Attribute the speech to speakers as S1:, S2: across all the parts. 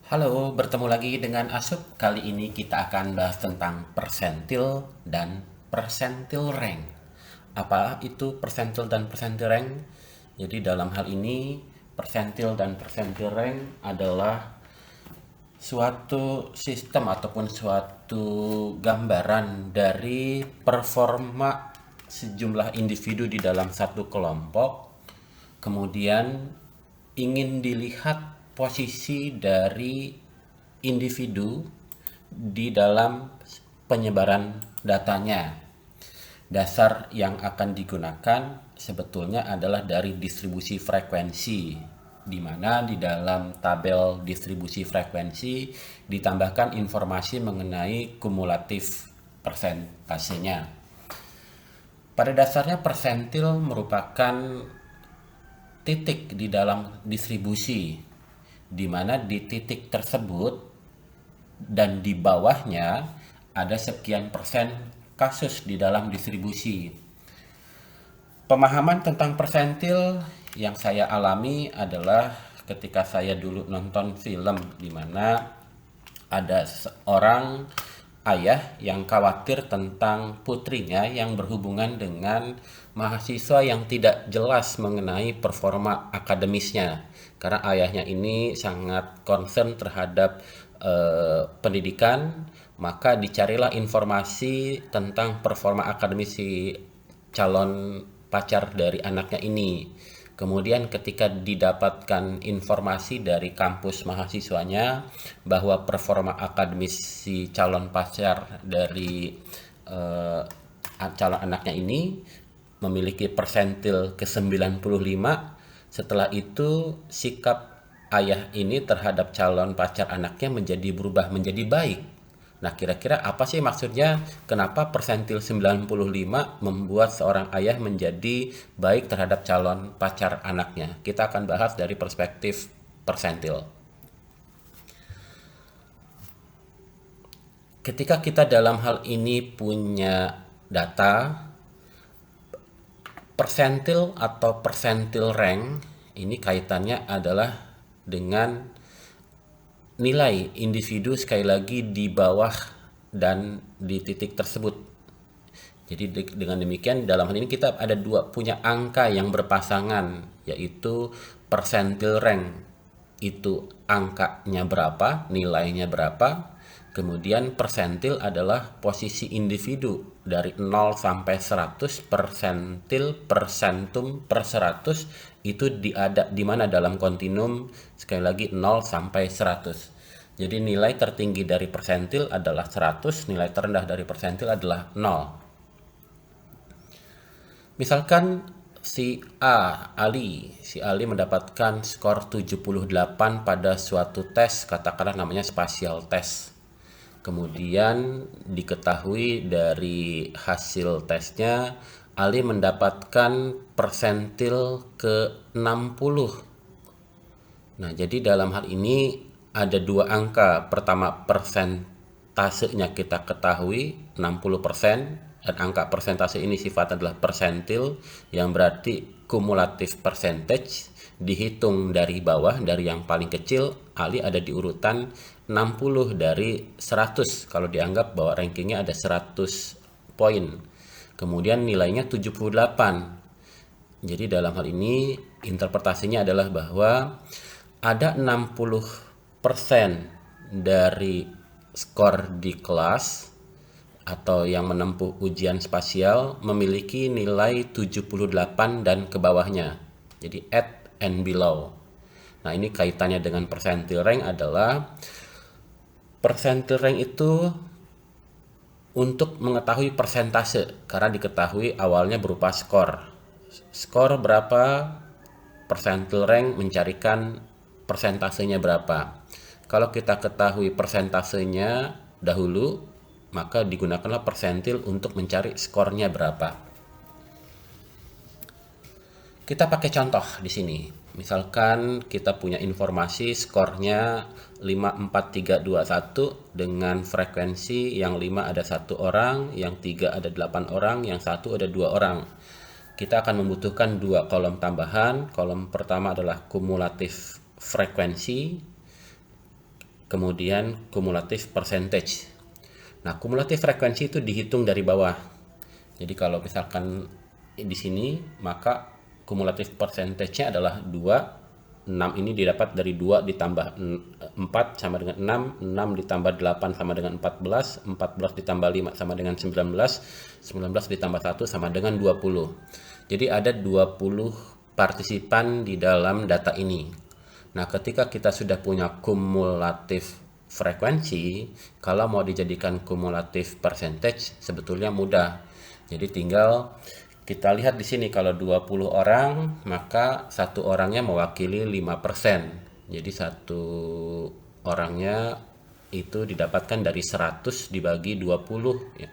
S1: Halo, bertemu lagi dengan Asup. Kali ini kita akan bahas tentang persentil dan persentil rank. Apa itu persentil dan persentil rank? Jadi dalam hal ini persentil dan persentil rank adalah suatu sistem ataupun suatu gambaran dari performa sejumlah individu di dalam satu kelompok, kemudian ingin dilihat posisi dari individu di dalam penyebaran datanya. Dasar yang akan digunakan sebetulnya adalah dari distribusi frekuensi, di mana di dalam tabel distribusi frekuensi ditambahkan informasi mengenai kumulatif persentasenya. Pada dasarnya persentil merupakan titik di dalam distribusi, di mana di titik tersebut dan di bawahnya ada sekian persen kasus di dalam distribusi. Pemahaman tentang persentil yang saya alami adalah ketika saya dulu nonton film di mana ada seorang ayah yang khawatir tentang putrinya yang berhubungan dengan mahasiswa yang tidak jelas mengenai performa akademisnya. Karena ayahnya ini sangat concern terhadap pendidikan, maka dicarilah informasi tentang performa akademis si calon pacar dari anaknya ini. Kemudian ketika didapatkan informasi dari kampus mahasiswanya bahwa performa akademis si calon pacar dari eh, calon anaknya ini memiliki persentil ke-95, setelah itu sikap ayah ini terhadap calon pacar anaknya berubah menjadi baik. Nah, kira-kira apa sih maksudnya kenapa persentil 95 membuat seorang ayah menjadi baik terhadap calon pacar anaknya? Kita akan bahas dari perspektif persentil. Ketika kita dalam hal ini punya data, persentil atau persentil rank ini kaitannya adalah dengan nilai individu sekali lagi di bawah dan di titik tersebut. Jadi dengan demikian dalam hal ini kita ada punya angka yang berpasangan, yaitu persentil rank itu angkanya berapa, nilainya berapa. Kemudian persentil adalah posisi individu dari 0 sampai 100, persentil, persentum, per 100 itu di mana dalam kontinum sekali lagi 0 sampai 100. Jadi nilai tertinggi dari persentil adalah 100, nilai terendah dari persentil adalah 0. Misalkan si Ali mendapatkan skor 78 pada suatu tes, katakanlah namanya spasial test. Kemudian diketahui dari hasil tesnya, Ali mendapatkan persentil ke-60. Nah, jadi dalam hal ini ada dua angka. Pertama, persentasenya kita ketahui 60%, dan angka persentase ini sifatnya adalah persentil, yang berarti kumulatif percentage dihitung dari bawah, dari yang paling kecil. Ali ada di urutan 60 dari 100 kalau dianggap bahwa rankingnya ada 100 poin. Kemudian nilainya 78. Jadi dalam hal ini interpretasinya adalah bahwa ada 60% dari skor di kelas atau yang menempuh ujian spasial memiliki nilai 78 dan ke bawahnya. Jadi at and below. Nah, ini kaitannya dengan persentil rank adalah persentil rank itu untuk mengetahui persentase karena diketahui awalnya berupa skor. Skor berapa, persentil rank mencarikan persentasenya berapa. Kalau kita ketahui persentasenya dahulu, maka digunakanlah persentil untuk mencari skornya berapa. Kita pakai contoh di sini. Misalkan kita punya informasi skornya 5, 4, 3, 2, 1 dengan frekuensi yang 5 ada 1 orang, yang 3 ada 8 orang, yang 1 ada 2 orang. Kita akan membutuhkan dua kolom tambahan. Kolom pertama adalah kumulatif frekuensi. kemudian kumulatif percentage. Nah, kumulatif frekuensi itu dihitung dari bawah. Jadi kalau misalkan di sini, maka kumulatif percentage-nya adalah 2. 6 ini didapat dari 2 ditambah 4 sama dengan 6, 6 ditambah 8 sama dengan 14, 14 ditambah 5 sama dengan 19, 19 ditambah 1 sama dengan 20. Jadi ada 20 partisipan di dalam data ini. Nah, ketika kita sudah punya kumulatif frekuensi, kalau mau dijadikan kumulatif percentage sebetulnya mudah. Jadi tinggal kita lihat di sini, kalau 20 orang, maka satu orangnya mewakili 5%. Jadi satu orangnya itu didapatkan dari 100 dibagi 20 ya.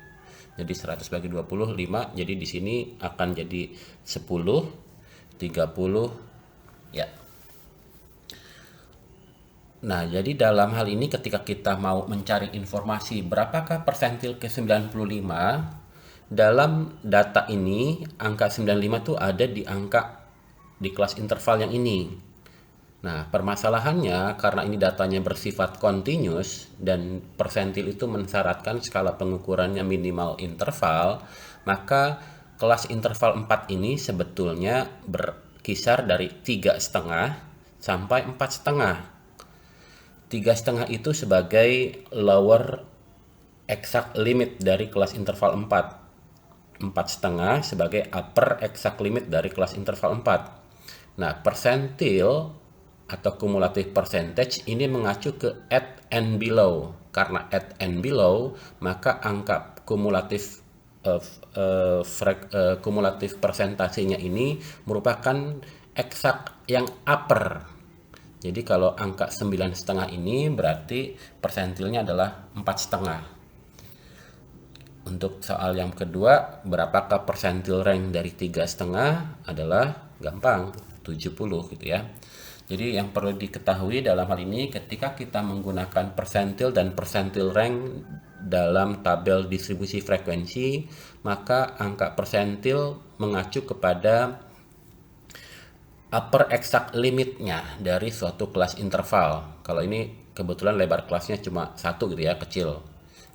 S1: Jadi 100 bagi 20, 5. Jadi di sini akan jadi 10, 30 ya. Nah, jadi dalam hal ini ketika kita mau mencari informasi berapakah persentil ke-95, dalam data ini angka 95 tuh ada di di kelas interval yang ini. Nah, permasalahannya karena ini datanya bersifat continuous dan persentil itu mensyaratkan skala pengukurannya minimal interval, maka kelas interval 4 ini sebetulnya berkisar dari 3,5 sampai 4,5. 3,5 itu sebagai lower exact limit dari kelas interval 4. 4,5 sebagai upper exact limit dari kelas interval 4. Nah, persentil atau kumulatif percentage ini mengacu ke at and below. Karena at and below, maka angka kumulatif kumulatif persentasenya ini merupakan eksak yang upper. Jadi kalau angka 9,5 ini berarti persentilnya adalah 4,5. Untuk soal yang kedua, berapakah persentil rank dari 3,5 adalah gampang, 70 gitu ya. Jadi yang perlu diketahui dalam hal ini, ketika kita menggunakan persentil dan persentil rank dalam tabel distribusi frekuensi, maka angka persentil mengacu kepada upper exact limitnya dari suatu kelas interval. Kalau ini kebetulan lebar kelasnya cuma 1 gitu ya, kecil.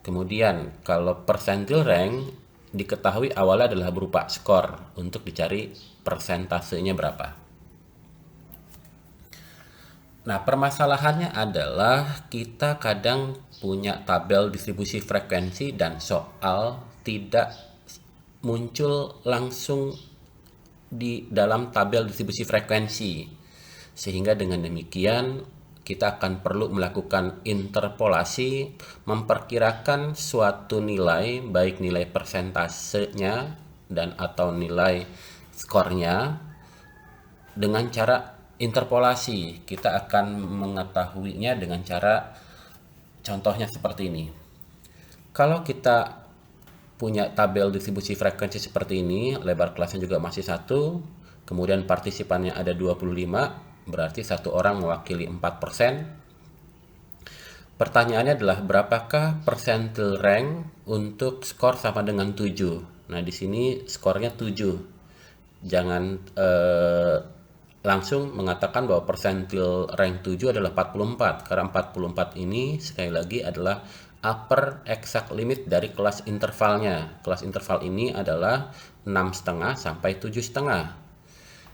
S1: Kemudian kalau persentil rank diketahui awalnya adalah berupa skor untuk dicari persentasenya berapa. Nah, permasalahannya adalah kita kadang punya tabel distribusi frekuensi dan soal tidak muncul langsung di dalam tabel distribusi frekuensi. Sehingga dengan demikian kita akan perlu melakukan interpolasi, memperkirakan suatu nilai, baik nilai persentasenya dan atau nilai skornya dengan cara interpolasi. Kita akan mengetahuinya dengan cara contohnya seperti ini. Kalau kita punya tabel distribusi frekuensi seperti ini, lebar kelasnya juga masih 1, kemudian partisipannya ada 25, berarti satu orang mewakili 4%. Pertanyaannya adalah berapakah persentil rank untuk skor sama dengan 7. Nah, di sini skornya 7. Jangan langsung mengatakan bahwa persentil rank 7 adalah 44, karena 44 ini sekali lagi adalah upper exact limit dari kelas intervalnya. Kelas interval ini adalah 6,5 sampai 7,5.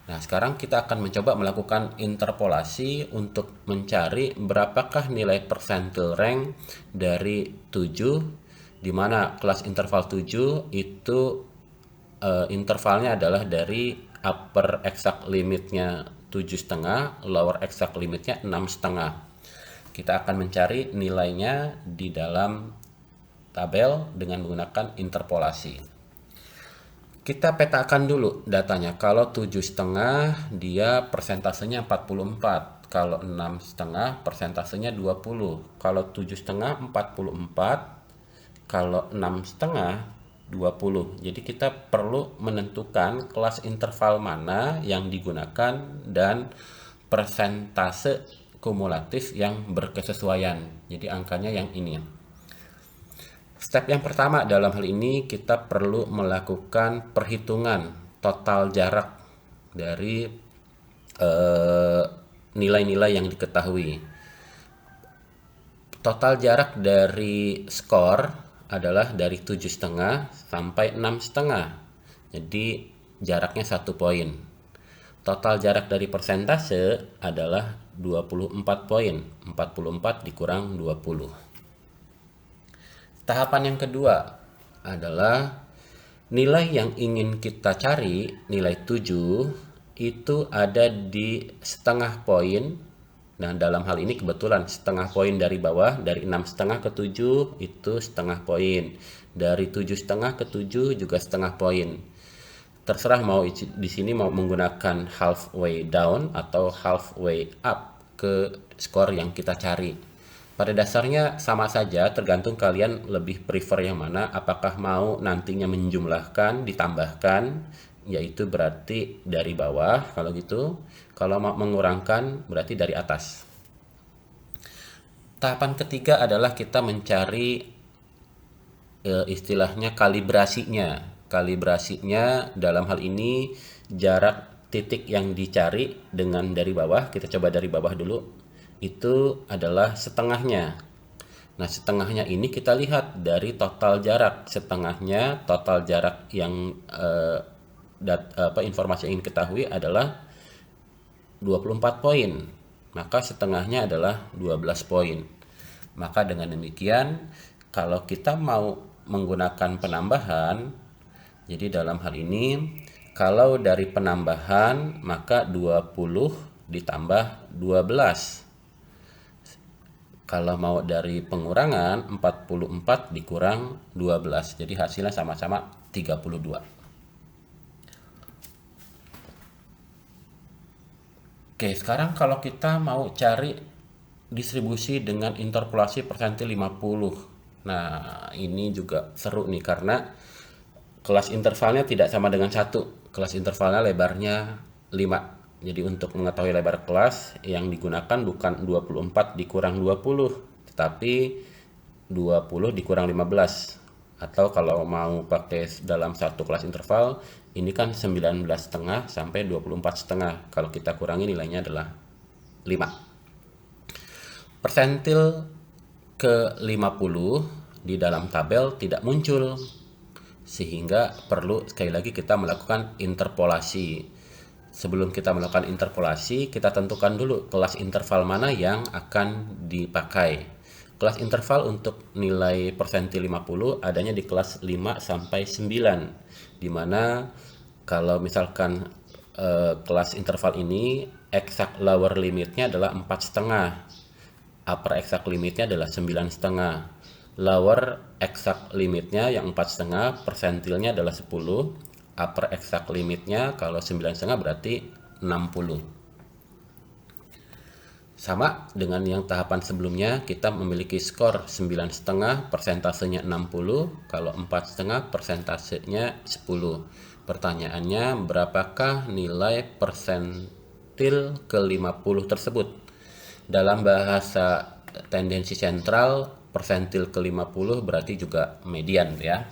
S1: Nah, sekarang kita akan mencoba melakukan interpolasi untuk mencari berapakah nilai persentil rank dari 7, di mana kelas interval 7 itu intervalnya adalah dari upper exact limitnya 7,5, lower exact limitnya 6,5. Kita akan mencari nilainya di dalam tabel dengan menggunakan interpolasi. Kita petakan dulu datanya. Kalau 7,5 dia persentasenya 44. Kalau 6,5 persentasenya 20. Kalau 7,5 44. Kalau 6,5 20. Jadi kita perlu menentukan kelas interval mana yang digunakan dan persentase kumulatif yang berkesesuaian. Jadi angkanya yang ini. Step yang pertama dalam hal ini kita perlu melakukan perhitungan total jarak dari nilai-nilai yang diketahui. Total jarak dari skor adalah dari 7,5 sampai 6,5. Jadi jaraknya 1 poin. Total jarak dari persentase adalah 24 poin. 44 dikurang 20. Tahapan yang kedua adalah nilai yang ingin kita cari, nilai 7, itu ada di setengah poin. Nah, dalam hal ini kebetulan setengah poin dari bawah, dari 6,5 ke 7 itu setengah poin. Dari 7,5 ke 7 juga setengah poin. Terserah mau di sini mau menggunakan halfway down atau halfway up ke skor yang kita cari. Pada dasarnya sama saja, tergantung kalian lebih prefer yang mana. Apakah mau nantinya menjumlahkan, ditambahkan, yaitu berarti dari bawah kalau gitu. Kalau mau mengurangkan berarti dari atas. Tahapan ketiga adalah kita mencari istilahnya kalibrasinya. Kalibrasinya dalam hal ini jarak titik yang dicari dengan dari bawah. Kita coba dari bawah dulu. Itu adalah setengahnya. Nah, setengahnya ini kita lihat dari total jarak. Setengahnya total jarak yang informasi yang ingin ketahui adalah 24 poin. Maka setengahnya adalah 12 poin. Maka dengan demikian, kalau kita mau menggunakan penambahan, jadi dalam hal ini, kalau dari penambahan, maka 20 ditambah 12. Kalau mau dari pengurangan, 44 dikurang 12. Jadi hasilnya sama-sama 32. Oke, sekarang kalau kita mau cari distribusi dengan interpolasi persentil 50. Nah, ini juga seru nih karena kelas intervalnya tidak sama dengan 1. Kelas intervalnya lebarnya 5. Jadi untuk mengetahui lebar kelas yang digunakan bukan 24 dikurang 20, tetapi 20 dikurang 15. Atau kalau mau pakai dalam satu kelas interval, ini kan 19,5 sampai 24,5. Kalau kita kurangi nilainya adalah 5. Persentil ke 50 di dalam tabel tidak muncul, sehingga perlu sekali lagi kita melakukan interpolasi. Sebelum kita melakukan interpolasi, kita tentukan dulu kelas interval mana yang akan dipakai. Kelas interval untuk nilai persentil 50 adanya di kelas 5 sampai 9, di mana kalau misalkan kelas interval ini exact lower limitnya adalah 4,5, upper exact limitnya adalah 9,5. Lower exact limitnya yang 4,5, persentilnya adalah 10. Upper exact limitnya kalau 9,5 berarti 60. Sama dengan yang tahapan sebelumnya, kita memiliki skor 9,5, persentasenya 60. Kalau 4,5, persentasenya 10. Pertanyaannya, berapakah nilai persentil ke 50 tersebut? Dalam bahasa tendensi sentral, persentil ke 50 berarti juga median ya.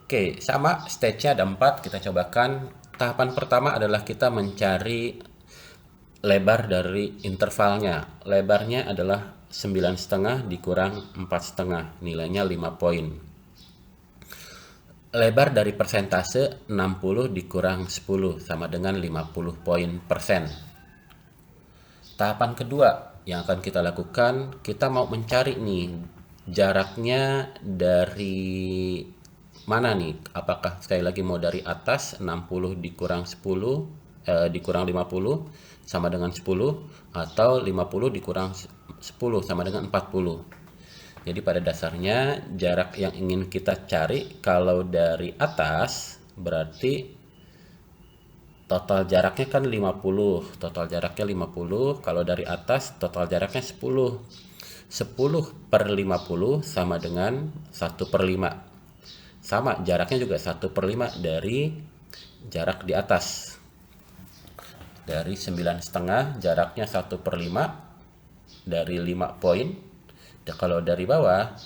S1: Oke, sama stage-nya ada 4, kita cobakan. Tahapan pertama adalah kita mencari lebar dari intervalnya. Lebarnya adalah 9,5 dikurang 4,5, nilainya 5 poin. Lebar dari persentase 60 dikurang 10 sama dengan 50 poin persen. Tahapan kedua yang akan kita lakukan, kita mau mencari nih jaraknya dari mana nih? Apakah sekali lagi mau dari atas 60 dikurang 10 dikurang 50 sama dengan 10, atau 50 dikurang 10 sama dengan 40. Jadi pada dasarnya jarak yang ingin kita cari kalau dari atas berarti total jaraknya kan 50. Total jaraknya 50, kalau dari atas total jaraknya 10. 10 per 50 sama dengan 1/5. Sama, jaraknya juga 1/5 dari jarak di atas. Dari 9,5 jaraknya 1/5 dari 5 poin. Dan kalau dari bawah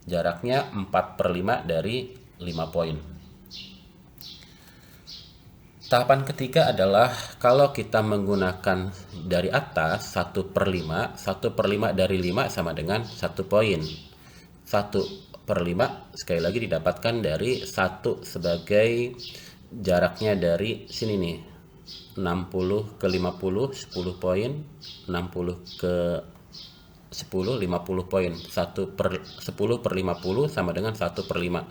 S1: jaraknya 4/5 dari 5 poin. Tahapan ketiga adalah kalau kita menggunakan dari atas 1/5, 1/5 dari 5 sama dengan 1 poin. 1/5 sekali lagi didapatkan dari 1 sebagai jaraknya dari sini nih, 60 ke 50 10 poin, 60 ke 10 50 poin. 10/50 sama dengan 1/5.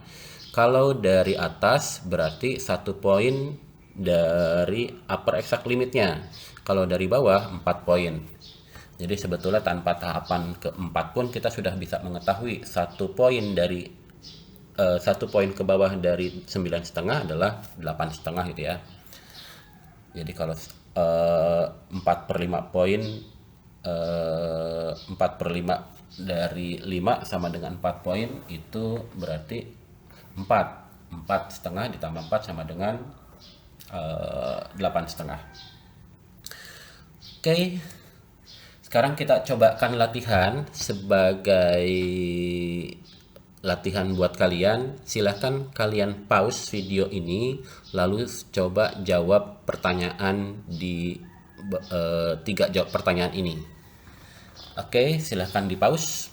S1: Kalau dari atas berarti 1 poin dari upper exact limitnya. Kalau dari bawah 4 poin. Jadi sebetulnya tanpa tahapan keempat pun kita sudah bisa mengetahui 1 poin dari 1 poin ke bawah dari 9,5 adalah 8,5 gitu ya. Jadi kalau 4/5 poin, 4/5 dari 5 sama dengan 4 poin, itu berarti 4,5 ditambah 4 sama dengan 8,5. Oke, sekarang kita cobakan latihan sebagai latihan buat kalian. Silahkan kalian pause video ini, lalu coba jawab pertanyaan di 3 jawab pertanyaan ini. Oke, silahkan di pause.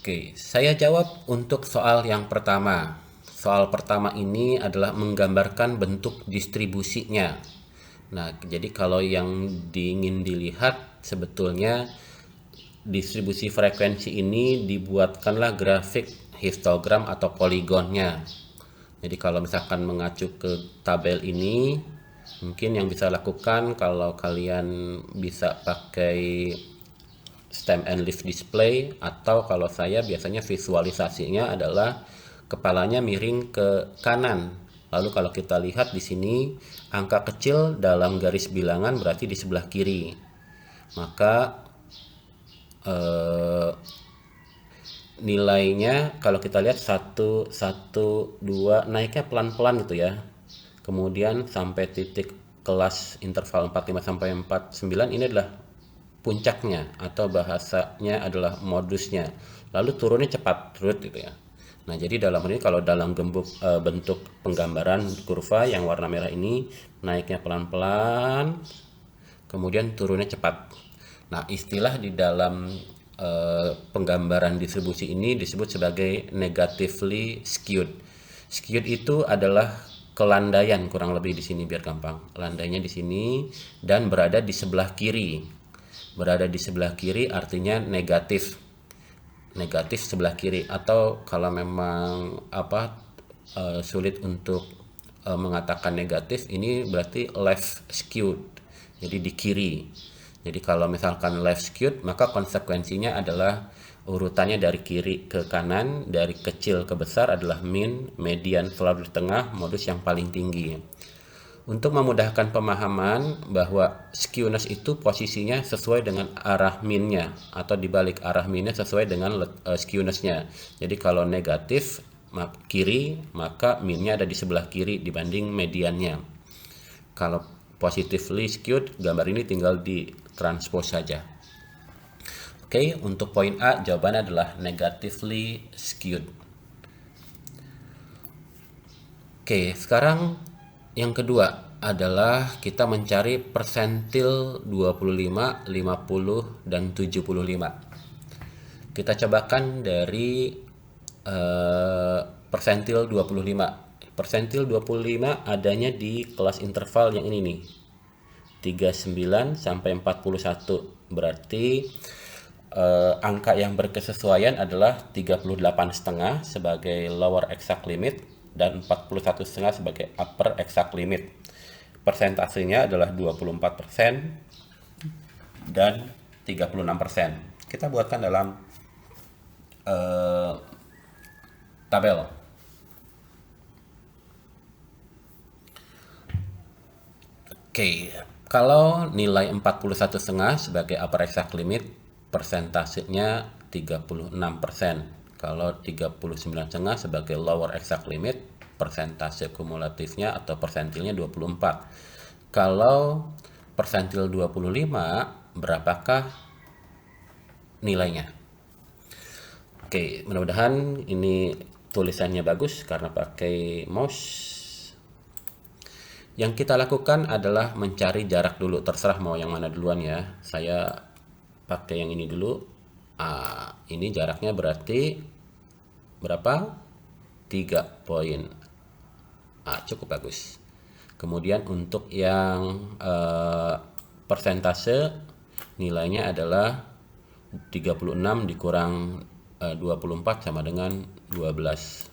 S1: Oke, saya jawab untuk soal yang pertama. Soal pertama ini adalah menggambarkan bentuk distribusinya. Nah, jadi kalau yang ingin dilihat sebetulnya distribusi frekuensi ini dibuatkanlah grafik histogram atau poligonnya. Jadi kalau misalkan mengacu ke tabel ini, mungkin yang bisa lakukan kalau kalian bisa pakai stem and leaf display, atau kalau saya biasanya visualisasinya adalah kepalanya miring ke kanan. Lalu kalau kita lihat di sini angka kecil dalam garis bilangan berarti di sebelah kiri. Maka nilainya kalau kita lihat 1, 1, 2 naiknya pelan-pelan gitu ya. Kemudian sampai titik kelas interval 45 sampai 49 ini adalah puncaknya, atau bahasanya adalah modusnya. Lalu turunnya cepat gitu ya. Nah, jadi dalam ini kalau dalam bentuk penggambaran kurva yang warna merah ini naiknya pelan-pelan, kemudian turunnya cepat. Nah, istilah di dalam penggambaran distribusi ini disebut sebagai negatively skewed. Skewed itu adalah kelandaian, kurang lebih di sini biar gampang. Landainya di sini dan berada di sebelah kiri. Berada di sebelah kiri artinya negatif sebelah kiri, atau kalau memang sulit untuk mengatakan negatif, ini berarti left skewed, jadi di kiri. Jadi kalau misalkan left skewed, maka konsekuensinya adalah urutannya dari kiri ke kanan, dari kecil ke besar adalah mean, median selalu di tengah, modus yang paling tinggi. Untuk memudahkan pemahaman bahwa skewness itu posisinya sesuai dengan arah mean-nya, atau dibalik arah mean-nya sesuai dengan skewness-nya. Jadi kalau negatif kiri, maka mean-nya ada di sebelah kiri dibanding mediannya. Kalau positively skewed, gambar ini tinggal ditranspose saja. Oke, untuk poin A jawabannya adalah negatively skewed. Oke, sekarang yang kedua adalah kita mencari persentil 25, 50, dan 75. Kita cobakan dari persentil 25. Persentil 25 adanya di kelas interval yang ini nih, 39 sampai 41. Berarti angka yang berkesesuaian adalah 38,5 sebagai lower exact limit dan 41,5 sebagai upper exact limit. Persentasenya adalah 24% dan 36%. Kita buatkan dalam tabel. Oke, kalau nilai 41,5 sebagai upper exact limit, persentasenya 36%. Kalau 39,5 sebagai lower exact limit, persentase kumulatifnya atau persentilnya 24. Kalau persentil 25, berapakah nilainya? Oke, mudah-mudahan ini tulisannya bagus karena pakai mouse. Yang kita lakukan adalah mencari jarak dulu, terserah mau yang mana duluan ya. Saya pakai yang ini dulu. Ini jaraknya berarti berapa? 3 poin. Cukup bagus. Kemudian untuk yang persentase nilainya adalah 36 dikurang 24 sama dengan 12.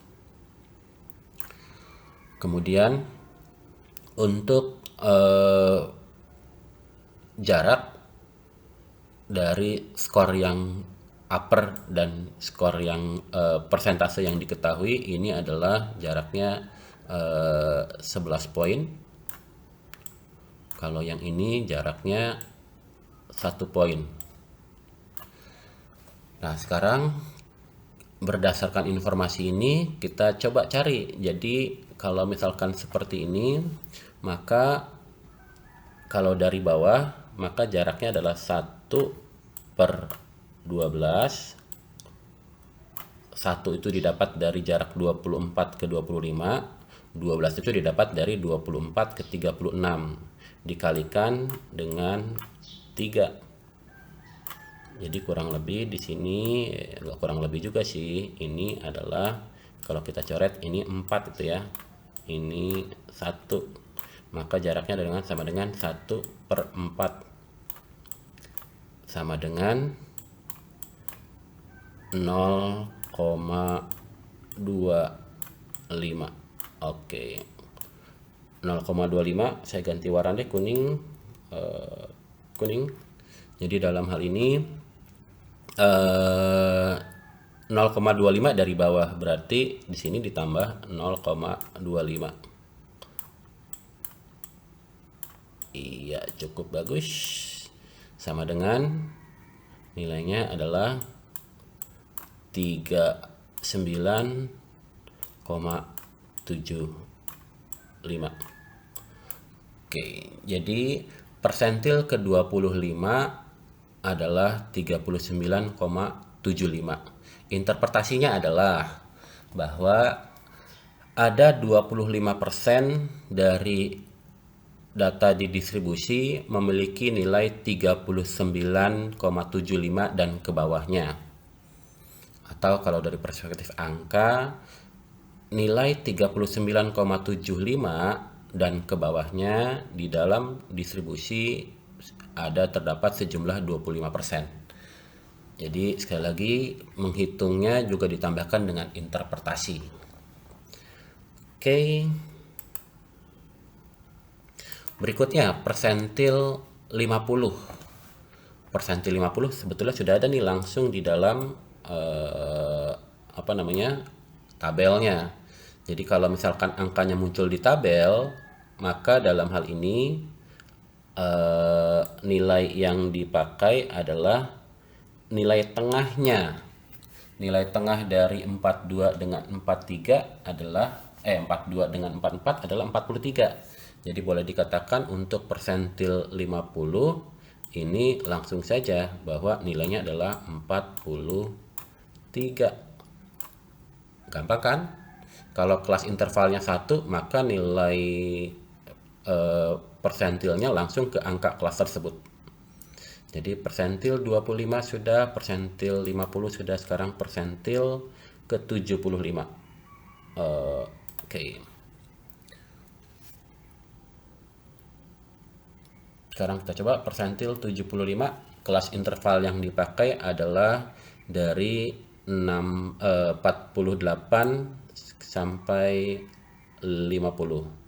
S1: Kemudian untuk jarak dari skor yang upper dan skor yang persentase yang diketahui ini adalah jaraknya 11 poin. Kalau yang ini jaraknya 1 poin. Nah, sekarang berdasarkan informasi ini kita coba cari. Jadi kalau misalkan seperti ini, maka kalau dari bawah maka jaraknya adalah 1/12. 1 itu didapat dari jarak 24 ke 25, 12 itu didapat dari 24 ke 36 dikalikan dengan 3. Jadi kurang lebih di sini, kurang lebih juga sih, ini adalah kalau kita coret ini 4 itu ya, ini 1, maka jaraknya sama dengan 1/4 sama dengan 0,25. Oke, 0,25 saya ganti warna deh, kuning. Jadi dalam hal ini 0,25 dari bawah, berarti di sini ditambah 0,25. Iya, cukup bagus. Sama dengan nilainya adalah 39,75. Oke, jadi persentil ke-25 adalah 39,75. Interpretasinya adalah bahwa ada 25% dari data di distribusi memiliki nilai 39,75 dan ke bawahnya. Atau kalau dari perspektif angka, nilai 39,75 dan ke bawahnya di dalam distribusi terdapat sejumlah 25%. Jadi sekali lagi menghitungnya juga ditambahkan dengan interpretasi. Oke. Berikutnya persentil 50. Persentil 50 sebetulnya sudah ada nih langsung di dalam tabelnya. Jadi kalau misalkan angkanya muncul di tabel, maka dalam hal ini nilai yang dipakai adalah nilai tengahnya. Nilai tengah dari 42 dengan 43 adalah 42 dengan 44 adalah 43. Jadi boleh dikatakan untuk persentil 50 ini langsung saja bahwa nilainya adalah 43. Gampang kan? Kalau kelas intervalnya 1, maka nilai persentilnya langsung ke angka kelas tersebut. Jadi persentil 25 sudah, persentil 50 sudah, sekarang persentil ke 75. Oke. Sekarang kita coba persentil 75, kelas interval yang dipakai adalah dari 48 sampai 50.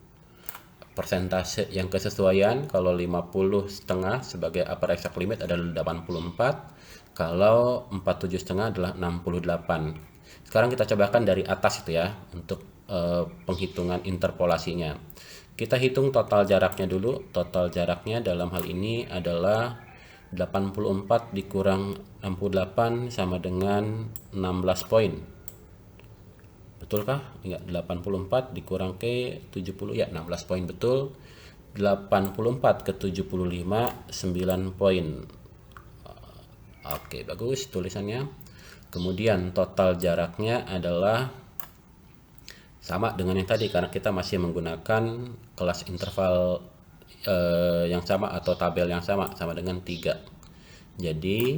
S1: Persentase yang kesesuaian kalau 50 setengah sebagai upper exact limit adalah 84, kalau 47 setengah adalah 68. Sekarang kita cobakan dari atas itu ya untuk penghitungan interpolasinya. Kita hitung total jaraknya dulu. Total jaraknya dalam hal ini adalah 84 dikurang 68 sama dengan 16 poin. Betulkah? Enggak, 84 dikurang ke 70 ya 16 poin, betul. 84 ke 75 9 poin. Oke, bagus tulisannya. Kemudian total jaraknya adalah sama dengan yang tadi karena kita masih menggunakan kelas interval yang sama atau tabel yang sama dengan 3. Jadi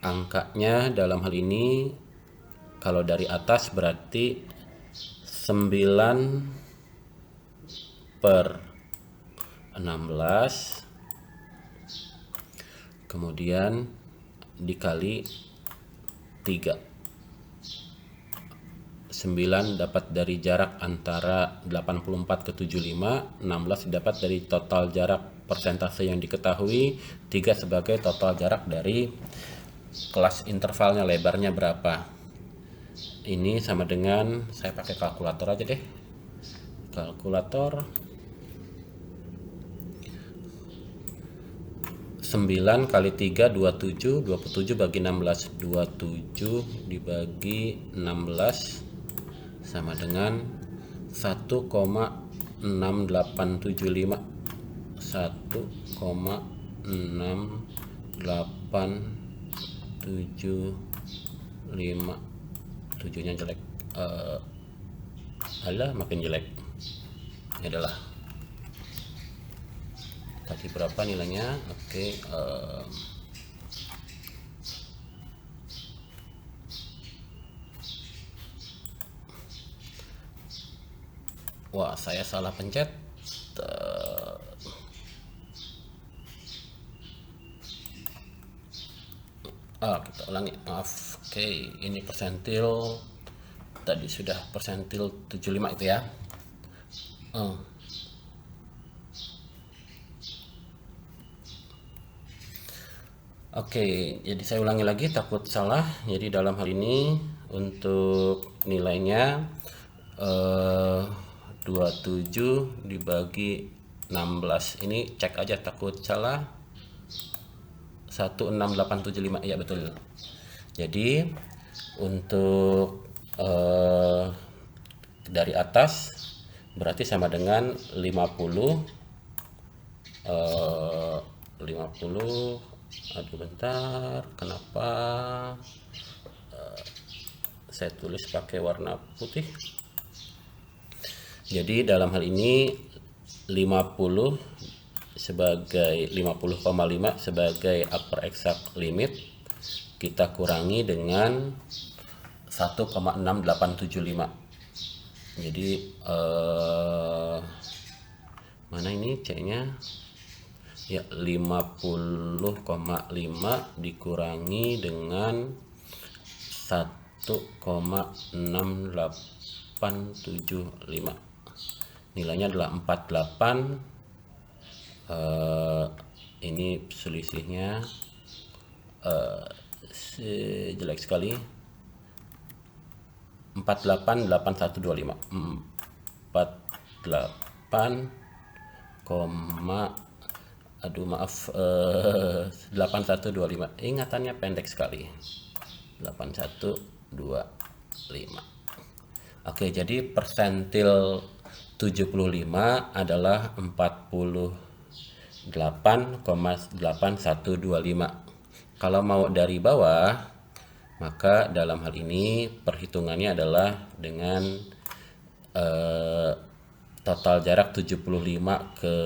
S1: angkanya dalam hal ini kalau dari atas berarti 9/16, kemudian dikali 3. 9 dapat dari jarak antara 84 ke 75, 16 didapat dari total jarak persentase yang diketahui, 3 sebagai total jarak dari kelas intervalnya, lebarnya berapa. Ini sama dengan, saya pakai kalkulator aja deh. Kalkulator 9 kali 3 27, 27 bagi 16, 27 dibagi 16 sama dengan 1,6875, 1,6875, 7-nya jelek, alah makin jelek. Ini adalah tadi berapa nilainya? Oke, wah, saya salah pencet. Kita ulangi, maaf. Oke, ini persentil. Tadi sudah persentil 75 itu ya. Oke, jadi saya ulangi lagi takut salah. Jadi dalam hal ini untuk nilainya 27 dibagi 16. Ini cek aja takut salah. 16875, ya betul. Jadi untuk dari atas berarti sama dengan 50. Aduh bentar, kenapa saya tulis pakai warna putih. Jadi dalam hal ini 50 sebagai 50,5 sebagai upper exact limit kita kurangi dengan 1,6875. Jadi mana ini C-nya? Ya, 50,5 dikurangi dengan 1,6875. Nilainya adalah 48. Ini selisihnya jelek sekali. 488125. 8125. Ingatannya pendek sekali. 8125. Oke, jadi persentil 75 adalah 48,8125. Kalau mau dari bawah, maka dalam hal ini perhitungannya adalah dengan total jarak 75 ke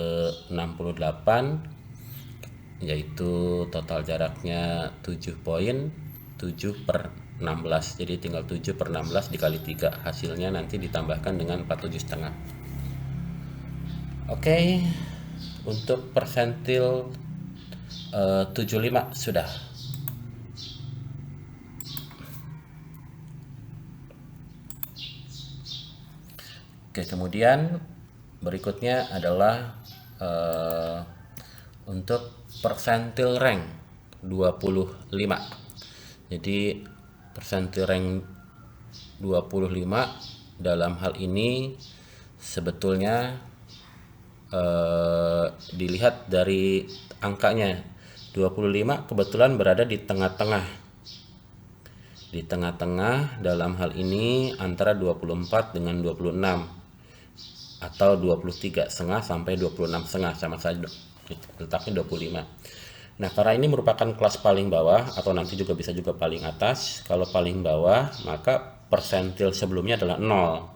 S1: 68, yaitu total jaraknya 7,7/16. Jadi tinggal 7/16 dikali 3, hasilnya nanti ditambahkan dengan 47,5. Oke, untuk persentil 75 sudah. Oke, kemudian berikutnya adalah untuk persentil rank 25. Jadi persentil rank 25 dalam hal ini sebetulnya dilihat dari angkanya. 25 kebetulan berada di tengah-tengah. Di tengah-tengah dalam hal ini antara 24 dengan 26 atau 23,5 sampai 26,5, sama saja letaknya 25. Nah, karena ini merupakan kelas paling bawah atau nanti juga bisa juga paling atas. Kalau paling bawah, maka persentil sebelumnya adalah 0.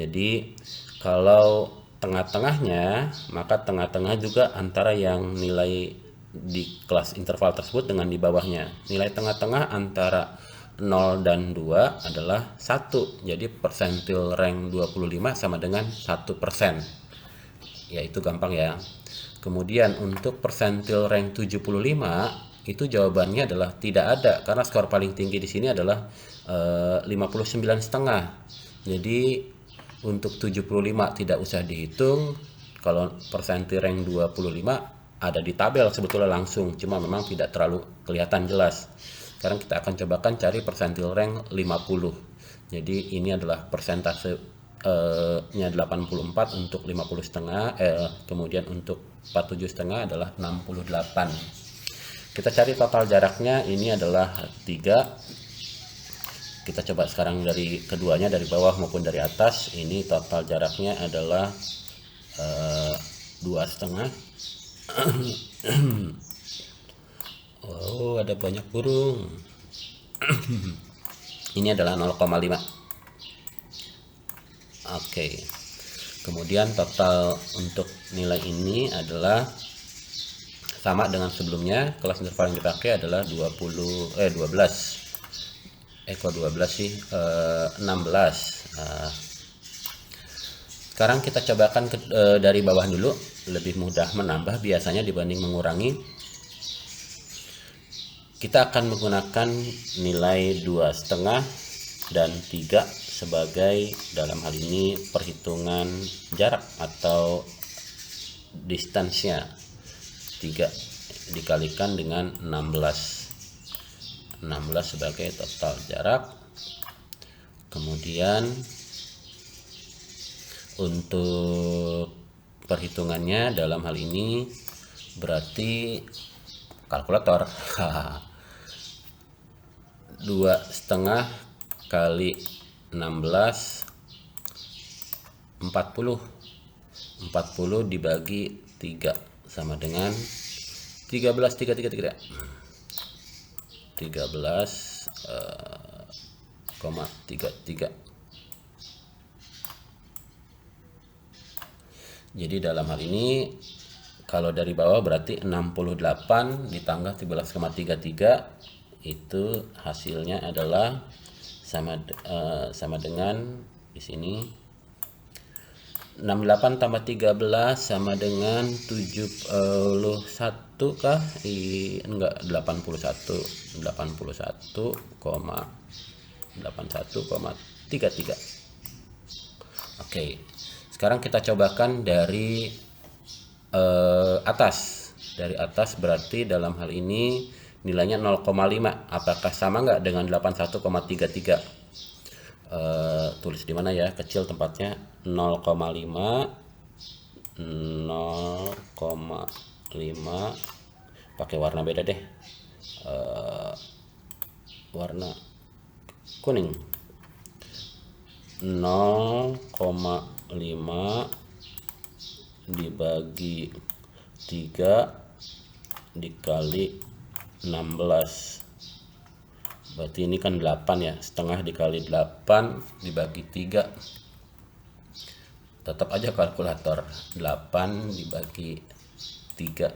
S1: Jadi, kalau tengah-tengahnya, maka tengah-tengah juga antara yang nilai di kelas interval tersebut dengan di bawahnya. Nilai tengah-tengah antara 0 dan 2 adalah 1. Jadi persentil rank 25 sama dengan 1%. Ya, itu gampang ya. Kemudian untuk persentil rank 75 itu jawabannya adalah tidak ada karena skor paling tinggi di sini adalah 59,5. Jadi untuk 75 tidak usah dihitung. Kalau persentil rank 25 ada di tabel sebetulnya langsung, cuma memang tidak terlalu kelihatan jelas. Sekarang kita akan cobakan cari persentil rank 50. Jadi ini adalah persentase nya 84 untuk 50,5, kemudian untuk 47,5 adalah 68. Kita cari total jaraknya, ini adalah 3. Kita coba sekarang dari keduanya, dari bawah maupun dari atas. Ini total jaraknya adalah 2,5. Oh, ada banyak burung. Ini adalah 0,5. Oke. Kemudian total untuk nilai ini adalah sama dengan sebelumnya. Kelas interval yang dipakai adalah 12 kok 12 sih, 16. Sekarang kita cobakan dari bawah dulu, lebih mudah menambah biasanya dibanding mengurangi. Kita akan menggunakan nilai 2,5 dan 3 sebagai dalam hal ini perhitungan jarak atau distansnya. 3 dikalikan dengan 16 sebagai total jarak. Kemudian untuk perhitungannya dalam hal ini berarti kalkulator 2,5 kali 16 40 dibagi 3 sama dengan 13,33 Jadi dalam hal ini kalau dari bawah berarti 68 ditambah 13,33 itu hasilnya adalah sama dengan di sini 68 tambah 13 sama dengan 71 kah? Enggak, 81,33. Oke. Sekarang kita cobakan dari atas. Dari atas berarti dalam hal ini nilainya 0,5. Apakah sama nggak dengan 81,33? Tulis di mana ya? Kecil tempatnya. 0,5 pakai warna beda deh. Warna kuning. 0,5 dibagi 3 dikali 16, berarti ini kan 8 ya, setengah dikali 8 dibagi 3, tetap aja kalkulator. 8 dibagi 3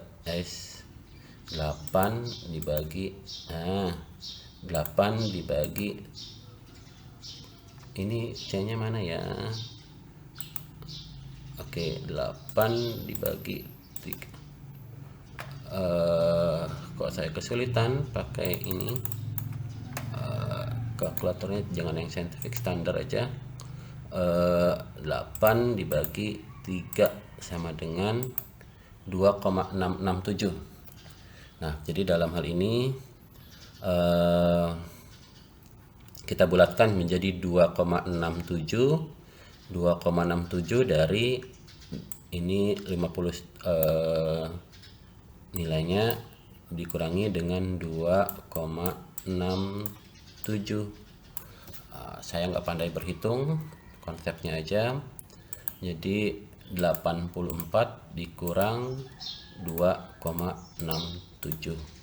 S1: 8 dibagi 8 dibagi ini C nya mana ya? Oke, 8 dibagi 3. Kok saya kesulitan pakai ini, kalkulatornya jangan yang scientific standard aja. 8 dibagi 3 sama dengan 2,667. Nah, jadi dalam hal ini kita bulatkan menjadi 2,67 dari ini 50 nilainya dikurangi dengan 2,67. Saya nggak pandai berhitung, konsepnya aja. Jadi 84 dikurang 2,67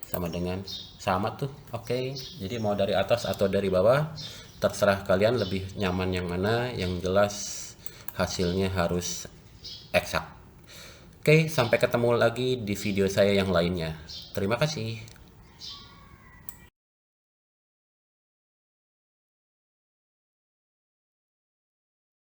S1: sama dengan sama tuh. Oke, jadi mau dari atas atau dari bawah terserah kalian lebih nyaman yang mana, yang jelas hasilnya harus eksak. Oke, sampai ketemu lagi di video saya yang lainnya. Terima kasih.